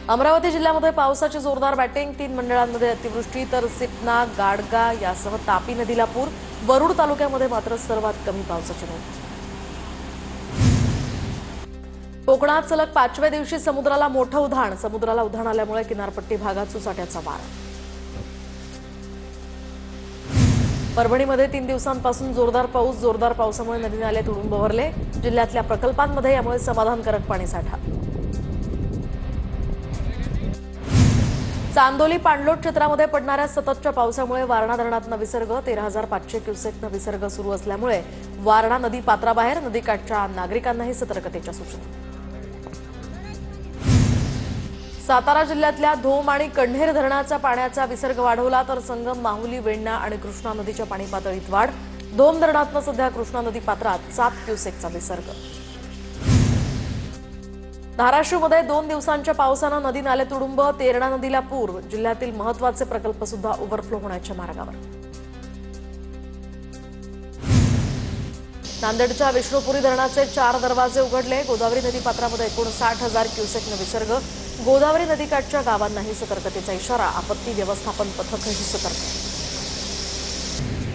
अमरावती जिल्ह्यामध्ये पावसाची जोरदार बॅटिंग, 3 मंडळांमध्ये अतिवृष्टी, तर सिपना, गाडगा यासह तापी नदीला पूर. वरुड तालुक्यामध्ये मात्र सर्वात कमी पावसाची नोंद. कोकणात सलग 5व्या दिवशी समुद्राला मोठं उधाण. समुद्राला उधाण आल्यामुळे किनारपट्टी भागात सुसाट्याचा वारा. परभणीमध्ये 3 दिवसांपासून जोरदार पाऊस. जोरदार पावसामुळे नदी नाले तुडूंब भरले. जिल्ह्यातल्या प्रकल्पांमध्ये यामुळे समाधानकारक पाणीसाठा. चांदोली पाणलोट क्षेत्रामध्ये पडणाऱ्या सततच्या पावसामुळे वारणा धरणातनं विसर्ग. 13,500 क्युसेकनं विसर्ग सुरू असल्यामुळे वारणा नदी पात्राबाहेर. नदीकाठच्या नागरिकांनाही सतर्कतेच्या सूचना. सातारा जिल्ह्यातल्या धोम आणि कण्हेर धरणाचा पाण्याचा विसर्ग वाढवला, तर संगम, माहुली, वेण्णा आणि कृष्णा नदीच्या पाणी पातळीत वाढ. धोम धरणातनं सध्या कृष्णा नदी पात्रात 7 क्युसेकचा विसर्ग. धाराशिवमध्ये 2 दिवसांच्या पावसानं नदी नाले तुडुंब. तेरणा नदीला पूर. जिल्ह्यातील महत्त्वाचे प्रकल्प सुद्धा ओव्हरफ्लो होण्याच्या मार्गावर. नांदेडच्या विष्णुपुरी धरणाचे 4 दरवाजे उघडले. गोदावरी नदी पात्रामध्ये 59,000 क्युसेकनं विसर्ग. गोदावरी नदीकाठच्या गावांनाही सतर्कतेचा इशारा. आपत्ती व्यवस्थापन पथकही सतर्क.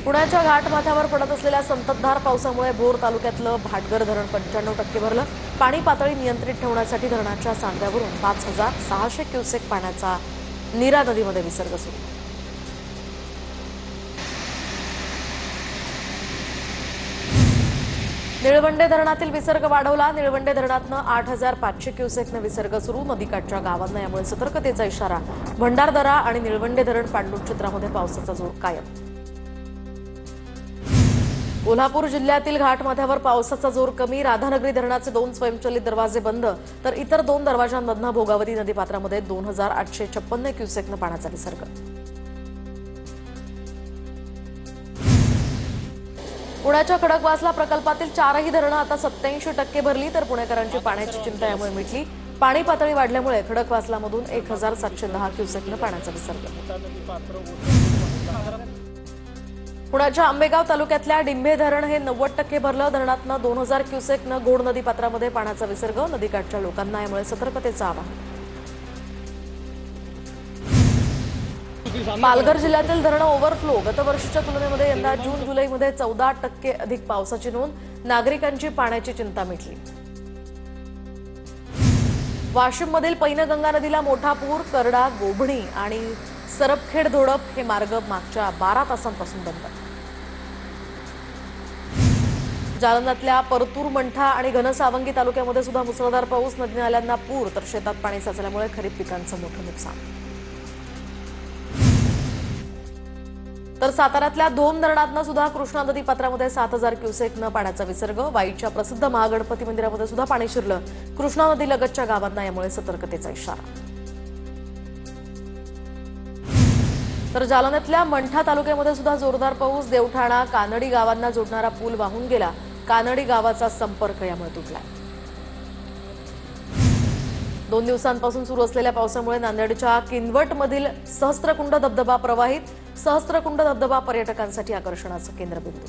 पुण्याच्या घाटमाथ्यावर पडत असलेल्या संततधार पावसामुळे भोर तालुक्यातलं भाटगर धरण 95% भरलं. पाणी पातळी नियंत्रित ठेवण्यासाठी धरणाच्या सांध्यावरून 5,600 क्युसेक पाण्याचा नीरा नदीमध्ये विसर्ग सुरू. निळवंडे धरणातील विसर्ग वाढवला. निळवंडे धरणातनं 8,500 क्युसेकनं विसर्ग सुरू. नदीकाठच्या गावांना यामुळे सतर्कतेचा इशारा. भंडारदरा आणि निळवंडे धरण पाणलोट क्षेत्रामध्ये पावसाचा जोर कायम. कोल्हापूर जिल्ह्यातील घाटमाथ्यावर पावसाचा जोर कमी. राधानगरी धरणाचे 2 स्वयंचलित दरवाजे बंद, तर इतर 2 दरवाजांमधनं भोगावती नदीपात्रामध्ये 2,856 क्युसेकनं पाण्याचा विसर्ग. पुण्याच्या खडकवासला प्रकल्पातील 4ही धरणं आता 87% भरली, तर पुणेकरांची पाण्याची चिंता यामुळे मिटली. पाणी पातळी वाढल्यामुळे खडकवासलामधून 1,710 क्युसेकनं पाण्याचा विसर्ग. पुण्याच्या आंबेगाव तालुक्यातल्या डिंभे धरण हे 90% भरलं. धरणातनं 2,000 क्युसेकनं घोड नदी पात्रामध्ये पाण्याचा विसर्ग. नदीकाठच्या लोकांना यामुळे सतर्कतेचं आवाहन. पालघर जिल्ह्यातील धरणं ओव्हरफ्लो. गतवर्षीच्या तुलनेमध्ये यंदा जून जुलैमध्ये 14% अधिक पावसाची नोंद. नागरिकांची पाण्याची चिंता मिटली. वाशिममधील पैनगंगा नदीला मोठा पूर. करडा, गोभणी आणि सरपखेड धोडप हे मार्ग मागच्या 12 तासांपासून बंद. जालन्यातल्या परतूर, मंठा आणि घनसावंगी तालुक्यामध्ये सुद्धा मुसळधार पाऊस. नदी नाल्यांना पूर, तर शेतात पाणी साचल्यामुळे खरीप पिकांचं मोठं नुकसान. तर साताऱ्यातल्या धोम धरणातनं सुद्धा कृष्णा नदी पात्रामध्ये 7,000 क्युसेकनं पाण्याचा विसर्ग. वाईच्या प्रसिद्ध महागणपती मंदिरामध्ये सुद्धा पाणी शिरलं. कृष्णा नदी लगतच्या गावांना यामुळे सतर्कतेचा इशारा. तर जालन्यातल्या मंठा तालुक्यामध्ये सुद्धा जोरदार पाऊस. देवठाणा, कानडी गावांना जोडणारा पूल वाहून गेला. कानडी गावाचा संपर्क यामुळे तुटलाय. 2 दिवसांपासून सुरू असलेल्या पावसामुळे नांदेडच्या किनवटमधील सहस्त्रकुंड धबधबा प्रवाहित. सहस्त्रकुंड धबधबा पर्यटकांसाठी आकर्षणाचं केंद्रबिंदू.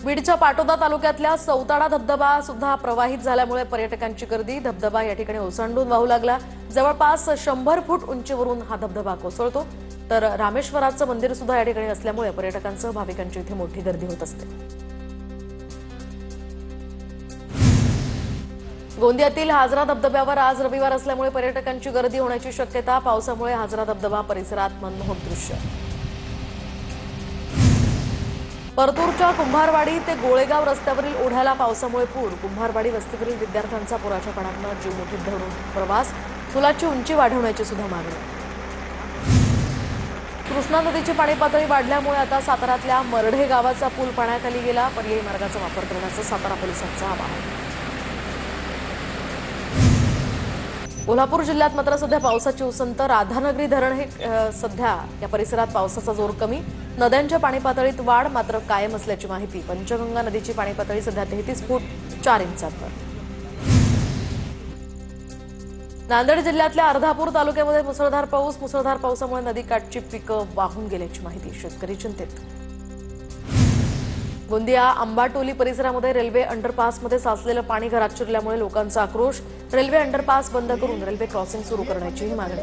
बीडच्या पाटोदा तालुक्यातल्या सौताडा धबधबा सुद्धा प्रवाहित झाल्यामुळे पर्यटकांची गर्दी. धबधबा या ठिकाणी ओसंडून वाहू लागला. जवळपास 100 फूट उंचीवरून हा धबधबा कोसळतो. तर रामेश्वराचं मंदिर सुद्धा या ठिकाणी असल्यामुळे पर्यटकांसह भाविकांची इथे मोठी गर्दी होत असते. गोंदियातील हाजरा धबधब्यावर आज रविवार असल्यामुळे पर्यटकांची गर्दी होण्याची शक्यता. पावसामुळे हाजरा धबधबा परिसरात मनमोहक दृश्य. परतूरच्या कुंभारवाडी ते गोळेगाव रस्त्यावरील ओढ्याला पावसामुळे पूर. कुंभारवाडी वस्तीवरील विद्यार्थ्यांचा पुराच्या पाण्यातनं जीव मुठीत धरून प्रवास. पुलाची उंची वाढवण्याची सुद्धा मागणी. कृष्णा नदीची पाणी पातळी वाढल्यामुळे आता साताऱ्यातल्या मरढे गावाचा पूल पाण्याखाली गेला. पर्यायी मार्गाचा वापर करण्याचं सातारा पोलिसांचं आवाहन. कोल्हापूर जिल्ह्यात मात्र सध्या पावसाची उसंत. राधानगरी धरण हे सध्या या परिसरात पावसाचा जोर कमी. नद्यांच्या पाणी पातळीत वाढ मात्र कायम असल्याची माहिती. पंचगंगा नदीची पाणी पातळी सध्या 33 फूट 4 इंचांवर. नांदेड जिल्ह्यातल्या अर्धापूर तालुक्यामध्ये मुसळधार पाऊस. मुसळधार पावसामुळे नदीकाठची पिकं वाहून गेल्याची माहिती. शेतकरी चिंतेत. गोंदिया अंबाटोली परिसरामध्ये रेल्वे अंडरपासमध्ये साचलेलं पाणी घरात शिरल्यामुळे लोकांचा आक्रोश। रेल्वे अंडरपास बंद करून रेल्वे क्रॉसिंग सुरू करण्याची मागणी।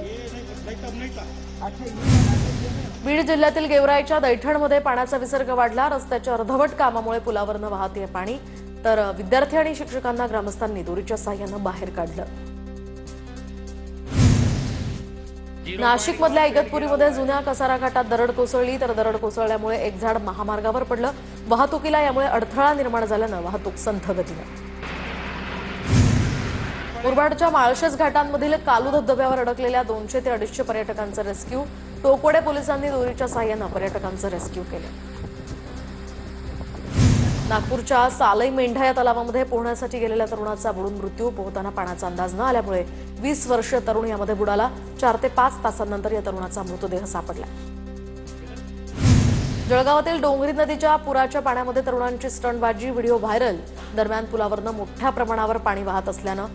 बीड जिल्ह्यातील गेवराईच्या दैठणमध्ये पाण्याचा विसर्ग वाढला। रस्त्याच्या अर्धवट कामामुळे पुलावरनं वाहते पाणी, तर विद्यार्थी आणि शिक्षकांना ग्रामस्थांनी दोरीच्या साह्यानं बाहेर काढलं। नाशिकमधल्या इगतपुरीमध्ये जुन्या कसारा घाटात दरड कोसळली, तर दरड कोसळल्यामुळे एक झाड महामार्गावर पडलं। वाहतुकीला यामुळे अडथळा निर्माण झाल्यानं वाहतूक संथ गतीनं। मुरबाडच्या माळशेज घाटांमधील कालू धबधब्यावर अडकलेल्या 200 ते 250 पर्यटकांचं रेस्क्यू। टोकोडे पोलिसांनी दोरीच्या साह्यानं पर्यटकांचं रेस्क्यू केलं। नागपूरच्या सालई मेंढा या तलावामध्ये पोहण्यासाठी गेलेल्या तरुणाचा बुडून मृत्यू। पोहताना पाण्याचा अंदाज न आल्यामुळे 20 वर्षीय तरुण यामध्ये बुडाला। 4 ते 5 तासांनंतर या तरुणाचा मृतदेह सापडला। जळगावातील डोंगरी नदीच्या पुराच्या पाण्यामध्ये तरुणांची स्टंटबाजी, व्हिडिओ व्हायरल। दरम्यान पुलावरनं मोठ्या प्रमाणावर पाणी वाहत असल्यानं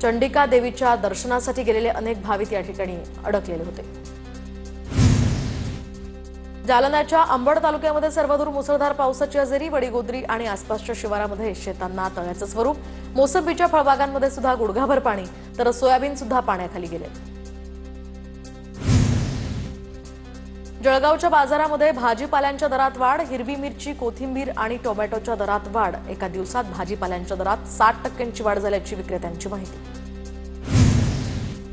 चंडिका देवीच्या दर्शनासाठी गेलेले अनेक भाविक या ठिकाणी अडकलेले होते। जालन्याच्या अंबड तालुक्यामध्ये सर्वदूर मुसळधार पावसाची हजेरी। वडीगोद्री आणि आसपासच्या शिवारामध्ये शेतांना तळ्याचं स्वरूप। मोसंबीच्या फळबागांमध्ये सुद्धा गुडघाभर पाणी, तर सोयाबीन सुद्धा पाण्याखाली गेले। जळगावच्या बाजारामध्ये भाजीपाल्यांच्या दरात वाढ। हिरवी मिरची, कोथिंबीर आणि टोमॅटोच्या दरात वाढ। एका दिवसात भाजीपाल्यांच्या दरात 60% वाढ झाल्याची विक्रेत्यांची माहिती।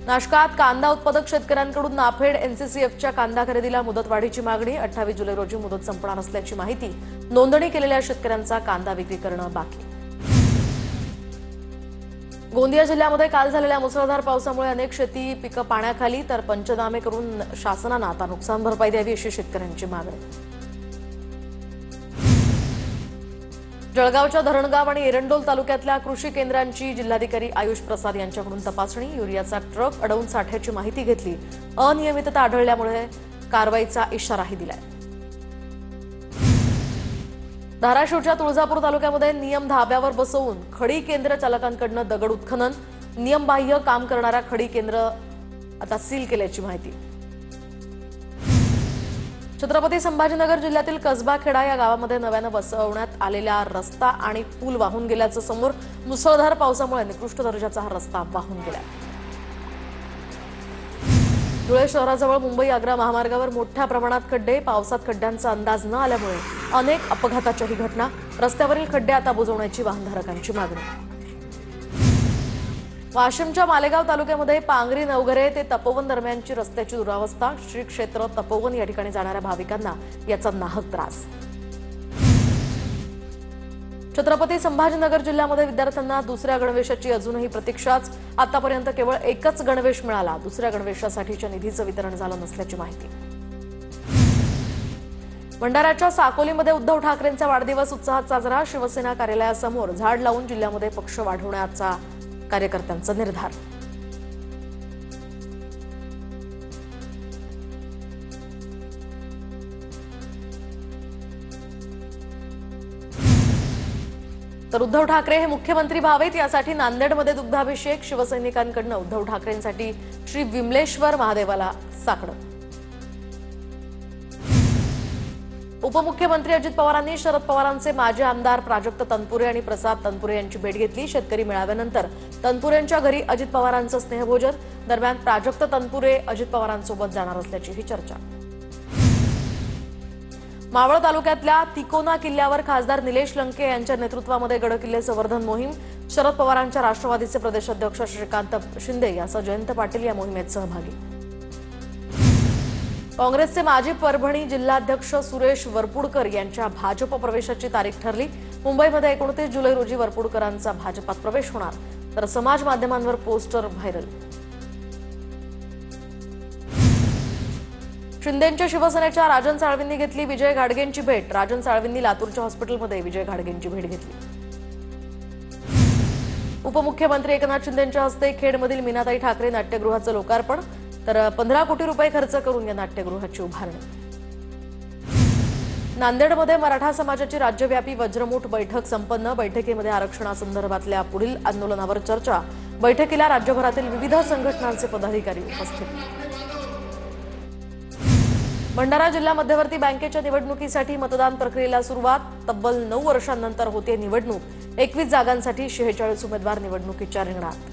नाशकात कांदा उत्पादक शेतकऱ्यांकडून नाफेड एनसीसीएफच्या कांदा खरेदीला मुदतवाढीची मागणी। 28 जुलै रोजी मुदत संपणार असल्याची माहिती। नोंदणी केलेल्या शेतकऱ्यांचा कांदा विक्री करणं बाकी। गोंदिया जिल्ह्यामध्ये काल झालेल्या मुसळधार पावसामुळे अनेक शेती पिकं पाण्याखाली, तर पंचनामे करून शासनानं आता नुकसान भरपाई द्यावी अशी शेतकऱ्यांची मागणी। जळगावच्या धरणगाव आणि एरंडोल तालुक्यातल्या कृषी केंद्रांची जिल्हाधिकारी आयुष प्रसाद यांच्याकडून तपासणी। युरियाचा ट्रक अडवून साठ्याची माहिती घेतली। अनियमितता आढळल्यामुळे कारवाईचा इशाराही दिलाय। धाराशिवच्या तुळजापूर तालुक्यामध्ये नियम धाब्यावर बसवून खडी केंद्र चालकांकडून दगड उत्खनन। नियमबाह्य काम करणाऱ्या खडी केंद्र आता सील केल्याची माहिती। छत्रपती संभाजीनगर जिल्ह्यातील कसबा खेडा या गावामध्ये नव्यानं बसवण्यात आलेला रस्ता आणि पूल वाहून गेल्याचं समोर। मुसळधार पावसामुळे निकृष्ट दर्जाचा हा रस्ता वाहून गेला। धुळे शहराजवळ मुंबई आग्रा महामार्गावर मोठ्या प्रमाणात खड्डे। पावसात खड्ड्यांचा अंदाज न आल्यामुळे अनेक अपघाताच्याही घटना। रस्त्यावरील खड्डे आता बुजवण्याची वाहनधारकांची मागणी। वाशिमच्या मालेगाव तालुक्यामध्ये पांगरी नवघरे ते तपोवन दरम्यानची रस्त्याची दुरावस्था। श्री क्षेत्र तपोवन या ठिकाणी जाणाऱ्या भाविकांना याचा नाहक त्रास। छत्रपती संभाजीनगर जिल्ह्यामध्ये विद्यार्थ्यांना दुसऱ्या गणवेशाची अजूनही प्रतीक्षाच। आतापर्यंत केवळ एकच गणवेश मिळाला। दुसऱ्या गणवेशासाठीच्या निधीचं वितरण झालं नसल्याची माहिती। भंडाऱ्याच्या साकोलीमध्ये उद्धव ठाकरेंचा वाढदिवस उत्साहात साजरा। शिवसेना कार्यालयासमोर झाड लावून जिल्ह्यामध्ये पक्ष वाढवण्याचा कार्यकर्त्यांचा निर्धार। तर उद्धव ठाकरे हे मुख्यमंत्री व्हावेत यासाठी नांदेडमध्ये दुग्धाभिषेक। शिवसैनिकांकडून उद्धव ठाकरेंसाठी श्री विमलेश्वर महादेवाला साकडं। उपमुख्यमंत्री अजित पवारांनी शरद पवारांचे माजी आमदार प्राजक्त तनपुरे आणि प्रसाद तनपुरे यांची भेट घेतली। शेतकरी मेळाव्यानंतर तनपुरेंच्या घरी अजित पवारांचं स्नेहभोजन। दरम्यान प्राजक्त तनपुरे अजित पवारांसोबत जाणार असल्याचीही चर्चा। मावळ तालुक्यातल्या तिकोना किल्ल्यावर खासदार निलेश लंके यांच्या नेतृत्वामध्ये गडकिल्ले संवर्धन मोहीम। शरद पवारांच्या राष्ट्रवादीचे प्रदेशाध्यक्ष श्रीकांत शिंदे यासह जयंत पाटील या मोहिमेत सहभागी। काँग्रेसचे माजी परभणी जिल्हाध्यक्ष सुरेश वरपुडकर यांच्या भाजप प्रवेशाची तारीख ठरली। मुंबईमध्ये 29 जुलै रोजी वरपुडकरांचा भाजपात प्रवेश होणार, तर समाज माध्यमांवर पोस्टर व्हायरल। शिंदेंच्या शिवसेनेच्या राजन साळवींनी घेतली विजय घाडगेंची भेट। राजन साळवींनी लातूरच्या हॉस्पिटलमध्ये विजय घाडगेंची भेट घेतली। उपमुख्यमंत्री एकनाथ शिंदेंच्या हस्ते खेडमधील मीनाताई ठाकरे नाट्यगृहाचं लोकार्पण, तर 15 कोटी रुपये खर्च करून या नाट्यगृहाची उभारणी। नांदेडमध्ये मराठा समाजाची राज्यव्यापी वज्रमूठ बैठक संपन्न। बैठकीमध्ये आरक्षणासंदर्भातल्या पुढील आंदोलनावर चर्चा। बैठकीला राज्यभरातील विविध संघटनांचे पदाधिकारी उपस्थित। भंडारा जिल्हा मध्यवर्ती बँकेच्या निवडणुकीसाठी मतदान प्रक्रियेला सुरुवात. तब्बल 9 वर्षांनंतर होते निवडणूक. 21 जागांसाठी 46 उमेदवार निवडणुकीच्या रिंगणात.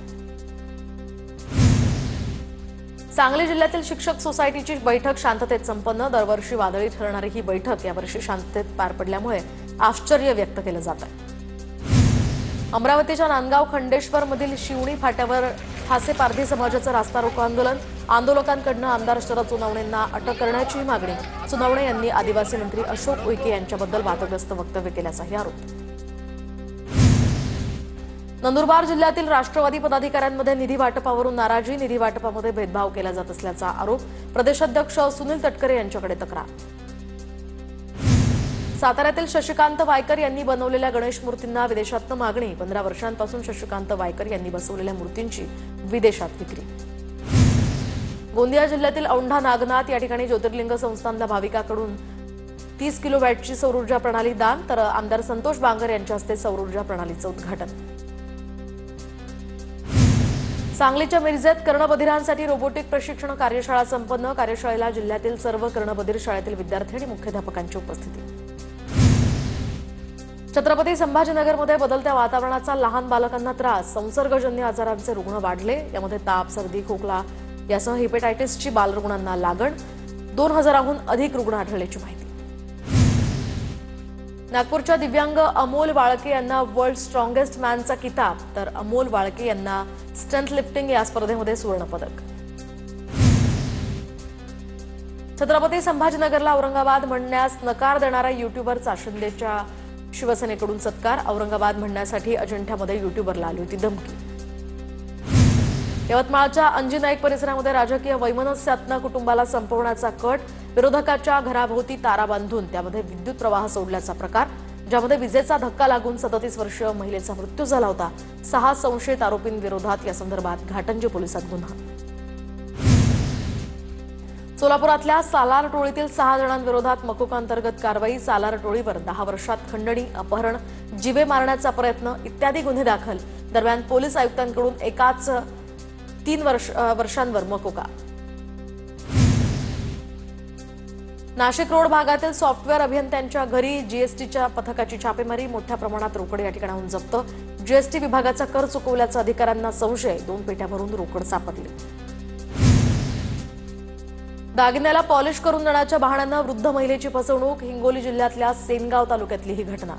सांगली जिल्ह्यातील शिक्षक सोसायटीची बैठक शांततेत संपन्न. दरवर्षी वादळी ठरणारी ही बैठक यावर्षी शांततेत पार पडल्यामुळे आश्चर्य व्यक्त केलं जात आहे. अमरावतीच्या नांदगाव खंडेश्वरमधील शिवणी फाट्यावर ठासे पारधी समाजाचं रास्ता रोको आंदोलन. आंदोलकांकडून आमदार शरद सोनवणेंना अटक करण्याची मागणी. सोनवणे यांनी आदिवासी मंत्री अशोक उईके यांच्याबद्दल वादग्रस्त वक्तव्य केल्याचाही आरोप. नंदुरबार जिल्ह्यातील राष्ट्रवादी पदाधिकाऱ्यांमध्ये निधी वाटपावरून नाराजी. निधी वाटपामध्ये भेदभाव केला जात असल्याचा आरोप. प्रदेशाध्यक्ष सुनील तटकरे यांच्याकडे तक्रार. साताऱ्यातील शशिकांत वायकर यांनी बनवलेल्या गणेश मूर्तींना विदेशातनं मागणी. 15 वर्षांपासून शशिकांत वायकर यांनी बसवलेल्या मूर्तींची विदेशात विक्री. गोंदिया जिल्ह्यातील औंढा नागनाथ या ठिकाणी ज्योतिर्लिंग संस्थानला भाविकांकडून 30 किलोवॅटची सौर ऊर्जा प्रणाली दान. तर आमदार संतोष बांगर यांच्या हस्ते सौर ऊर्जा प्रणालीचं उद्घाटन. सांगलीच्या मिरजेत कर्णबधिरांसाठी रोबोटिक प्रशिक्षण कार्यशाळा संपन्न. कार्यशाळेला जिल्ह्यातील सर्व कर्णबधिर शाळेतील विद्यार्थी आणि मुख्याध्यापकांची उपस्थिती. छत्रपती संभाजीनगरमध्ये बदलत्या वातावरणाचा लहान बालकांना त्रास. संसर्गजन्य आजारांचे रुग्ण वाढले. यामध्ये ताप, सर्दी, खोकला यासह हेपेटायटिसची बालरुग्णांना लागण. 2000हून अधिक रुग्ण आढळल्याची माहिती. नागपूरच्या दिव्यांग अमोल वाळके यांना वर्ल्ड स्ट्रॉंगेस्ट मॅनचा किताब. तर अमोल वाळके यांना स्ट्रेंथ लिफ्टिंग या स्पर्धेमध्ये सुवर्णपदक. छत्रपती संभाजीनगरला औरंगाबाद म्हणण्यास नकार देणारा युट्यूबरचा शिंदेच्या शिवसेनेकडून सत्कार. औरंगाबाद म्हणण्यासाठी अजिंठ्यामध्ये युट्यूबरला आली होती धमकी. यवतमाळच्या अंजी नाईक परिसरामध्ये राजकीय वैमनस्यातनं कुटुंबाला संपवण्याचा कट. विरोधकाच्या घराभोवती तारा बांधून त्यामध्ये विद्युत प्रवाह सोडल्याचा प्रकार, ज्यामध्ये विजेचा धक्का लागून 37 वर्षीय महिलेचा मृत्यू झाला होता. 6 संशयित आरोपींविरोधात या संदर्भात घाटंजी पोलिसात गुन्हा. सोलापुरातल्या सालार टोळीतील 6 जणांविरोधात मकोका अंतर्गत कारवाई. सालार टोळीवर 10 वर्षात खंडणी, अपहरण, जीवे मारण्याचा प्रयत्न इत्यादी गुन्हे दाखल. दरम्यान पोलीस आयुक्तांकडून एकाच 3 वर्षांवर मकोका. नाशिक रोड भागातील सॉफ्टवेअर अभियंत्यांच्या घरी जीएसटीच्या पथकाची छापेमारी. मोठ्या प्रमाणात रोकड या ठिकाणाहून जप्त. जीएसटी विभागाचा कर चुकवल्याचा अधिकाऱ्यांना संशय. 2 पेट्या भरून रोकड सापडली. दागिन्याला पॉलिश करून देण्याच्या बहाण्यानं वृद्ध महिलेची फसवणूक. हिंगोली जिल्ह्यातल्या सेनगाव तालुक्यातली ही घटना.